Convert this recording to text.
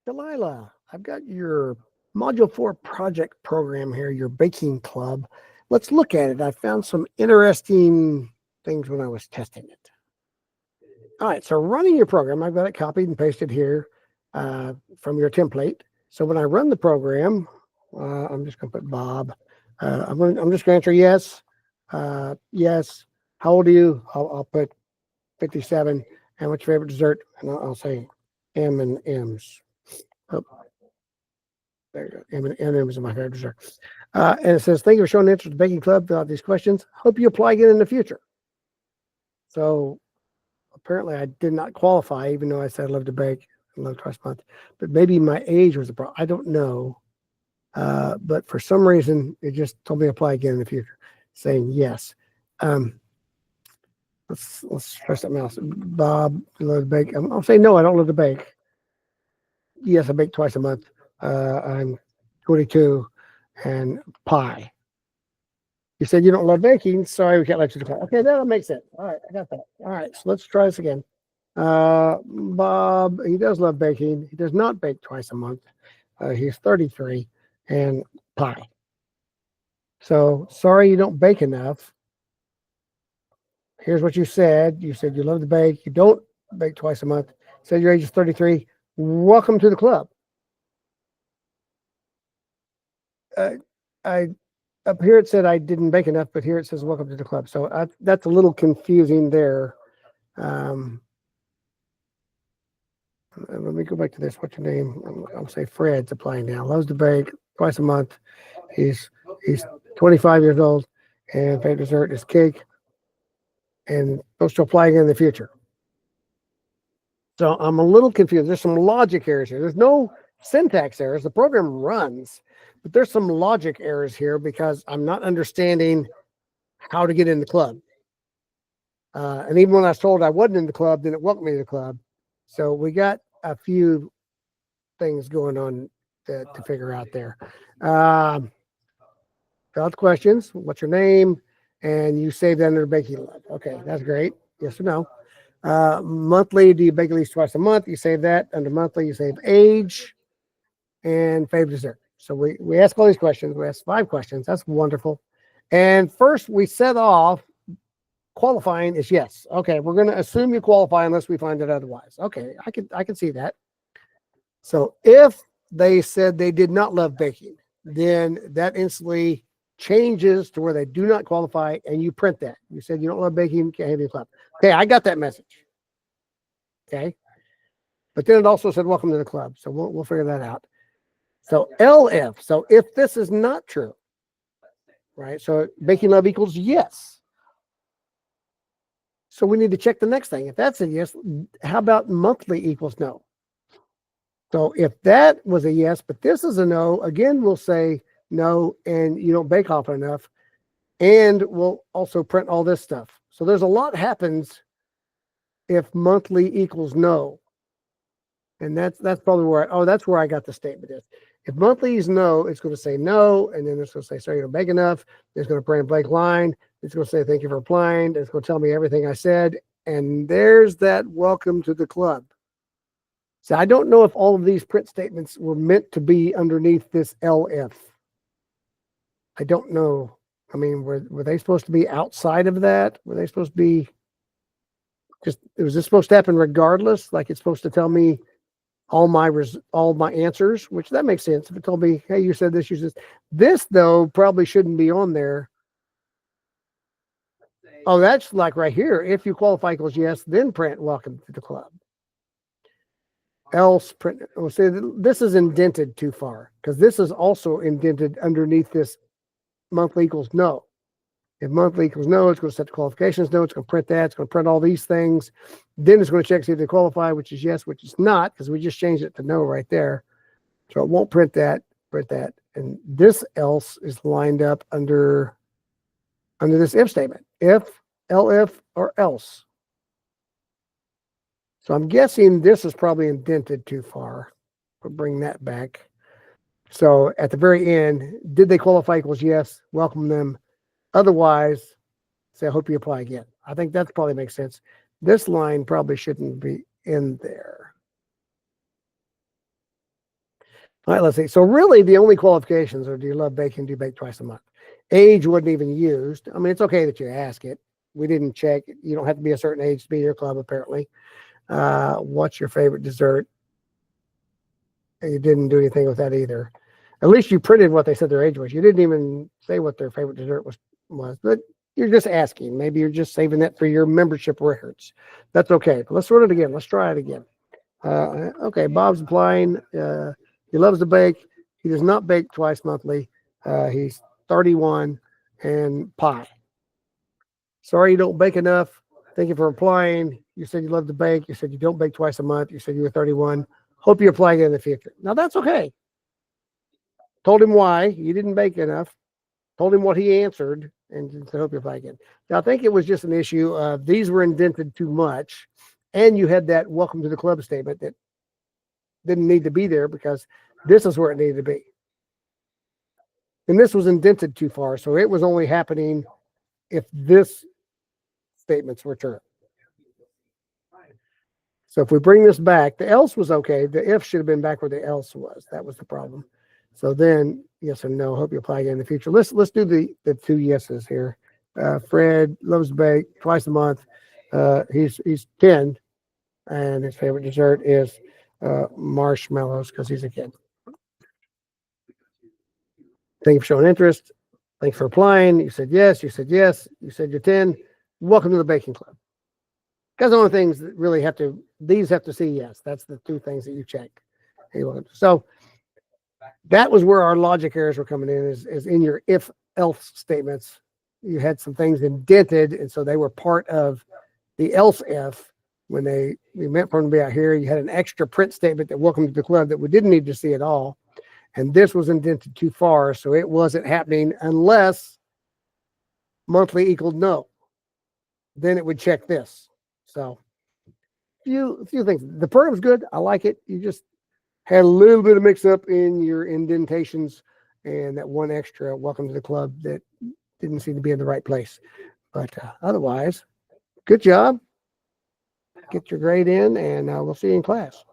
Delilah, I've got your Module 4 project program here, your baking club. Let's look at it. I found some interesting things when I was testing it. All right, so running your program, I've got it copied and pasted here from your template. So when I run the program, I'm just going to put Bob. I'm just going to answer yes. Yes. How old are you? I'll put 57. And what's your favorite dessert? And I'll say M and M's. Oh, there you go. M&M's are my favorite dessert. And it says, thank you for showing interest in the baking club. Fill out these questions. Hope you apply again in the future. So apparently I did not qualify, even though I said I love to bake and love twice a month. But maybe my age was the problem. I don't know. But for some reason, it just told me to apply again in the future, saying yes. Let's try something else. Bob, you love to bake? I'll say no, I don't love to bake. Yes, I bake twice a month. I'm 22 and pie. You said you don't love baking. Sorry, we can't let you do that. Okay, that'll make sense. All right, I got that. All right, so let's try this again. Bob, he does love baking. He does not bake twice a month. He's 33 and pie. So sorry you don't bake enough. Here's what you said. You said you love to bake. You don't bake twice a month. Said your age is 33. Welcome to the club. Up here it said I didn't bake enough, but here it says welcome to the club. So that's a little confusing there. Let me go back to this. What's your name? I'll say Fred's applying now. Loves to bake twice a month. He's 25 years old, and favorite dessert is cake, and supposed to apply again in the future. So I'm a little confused. There's some logic errors here. There's no syntax errors. The program runs, but there's some logic errors here because I'm not understanding how to get in the club. And even when I was told I wasn't in the club, then it welcomed me to the club. So we got a few things going on to figure out there. Fill out the questions. What's your name? And you save that under baking love. Okay, that's great. Yes or no? Monthly, do you bake at least twice a month? You save that. Under monthly, you save age and favorite dessert. So we ask all these questions. We ask 5 questions. That's wonderful. And first, we set off qualifying is yes. Okay, we're going to assume you qualify unless we find it otherwise. Okay, I can see that. So if they said they did not love baking, then that instantly changes to where they do not qualify, and you print that. You said you don't love baking, can't have your club. Okay, I got that message. Okay, but then it also said welcome to the club, so we'll figure that out. So LF. So if this is not true, right? So baking love equals yes. So we need to check the next thing. If that's a yes, how about monthly equals no? So if that was a yes, but this is a no, again, we'll say no, and you don't bake often enough. And we'll also print all this stuff. So there's a lot happens if monthly equals no. And that's probably where that's where I got the statement is. If monthly is no, it's going to say no, and then it's going to say, sorry, you don't bake enough. It's going to print a blank line. It's going to say, thank you for applying. It's going to tell me everything I said. And there's that welcome to the club. So I don't know if all of these print statements were meant to be underneath this LF. I don't know. I mean, were they supposed to be outside of that? Were they supposed to be was this supposed to happen regardless? Like it's supposed to tell me all my answers, which that makes sense. If it told me, hey, you said this, you said this, though, probably shouldn't be on there. Oh, that's like right here. If you qualify equals yes, then print welcome to the club. Else print. We'll say this is indented too far because this is also indented underneath this monthly equals no. If monthly equals no, it's going to set the qualifications no. It's going to print that. It's going to print all these things. Then it's going to check see if they qualify, which is yes, which is not, because we just changed it to no right there. So it won't print that, And this else is lined up under this if statement. If, LF, or else. So I'm guessing this is probably indented too far. We'll bring that back. So at the very end, did they qualify equals yes, welcome them. Otherwise, say, I hope you apply again. I think that probably makes sense. This line probably shouldn't be in there. All right, let's see. So really the only qualifications are, do you love baking? Do you bake twice a month? Age wasn't even used. I mean, it's okay that you ask it. We didn't check. You don't have to be a certain age to be in your club, apparently. What's your favorite dessert? You didn't do anything with that either. At least you printed what they said their age was. You didn't even say what their favorite dessert was. But you're just asking. Maybe you're just saving that for your membership records. That's okay. But let's run it again. Let's try it again. Okay, Bob's applying. He loves to bake. He does not bake twice monthly. He's 31 and pie. Sorry you don't bake enough. Thank you for applying. You said you love to bake. You said you don't bake twice a month. You said you were 31. Hope you apply again in the future. Now that's okay. Told him why you didn't bake enough. Told him what he answered, and to hope you apply again. Now I think it was just an issue of these were indented too much, and you had that welcome to the club statement that didn't need to be there because this is where it needed to be. And this was indented too far, so it was only happening if this statements were true. So if we bring this back, the else was okay. The if should have been back where the else was. That was the problem. So then yes or no. Hope you apply again in the future. Let's do the two yeses here. Fred loves to bake twice a month. He's 10, and his favorite dessert is marshmallows because he's a kid. Thank you for showing interest. Thanks for applying. You said yes. You said yes. You said you're 10. Welcome to the baking club. Because the only things that really have to, these have to say yes. That's the two things that you check. So that was where our logic errors were coming in, is in your if else statements. You had some things indented, and so they were part of the else if. When we meant for them to be out here, you had an extra print statement that welcome to the club that we didn't need to see at all. And this was indented too far, so it wasn't happening unless monthly equaled no. Then it would check this. So a few things. The program's good. I like it. You just had a little bit of mix up in your indentations and that one extra welcome to the club that didn't seem to be in the right place. But otherwise, good job. Get your grade in, and we'll see you in class.